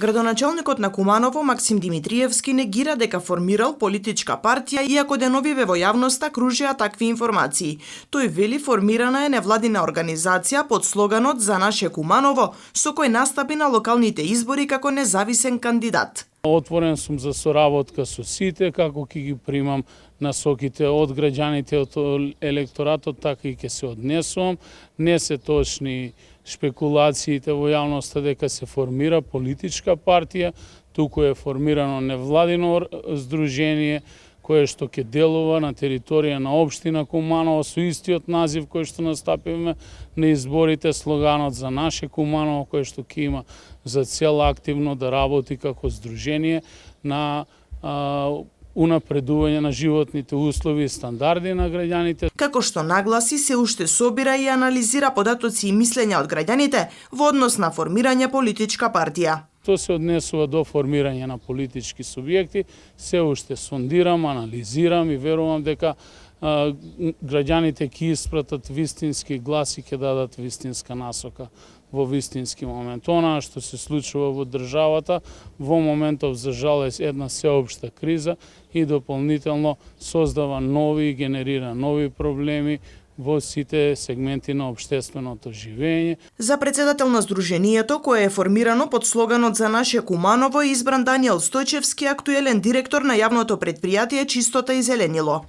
Градоначалникот на Куманово Максим Димитриевски негира дека формирал политичка партија, иако деновиве во јавноста кружеа такви информации. Тој вели формирана е невладина организација под слоганот "За наше Куманово", со кој настапи на локалните избори како независен кандидат. Отворен сум за соработка со сите, како ќе ги примам насоките од граѓаните, од електоратот, така и ќе се однесувам. Не се точни шпекулациите во јавноста дека се формира политичка партија, туку е формирано невладино здружение кое што ќе делува на територија на општина Куманово со истиот назив кој што настапивме на изборите, слоганот "За наше Куманово", кој што ќе има за цел активно да работи како здружение на унапредување на животните услови и стандарди на граѓаните. Како што нагласи, се уште собира и анализира податоци и мислења од граѓаните во однос на формирање политичка партија. Тоа се однесува до формирање на политички субјекти, се уште сондирам, анализирам и верувам дека граѓаните ќе испратат вистински глас и ќе дадат вистинска насока во вистински момент. Она што се случува во државата во моментов за жалост една сеопшта криза и дополнително создава нови и генерира нови проблеми во сите сегменти на општественото живење. За председател на здруженијето, кое е формирано под слоганот "За наше Куманово", е избран Даниел Стојчевски, актуелен директор на јавното претпријатие Чистота и зеленило.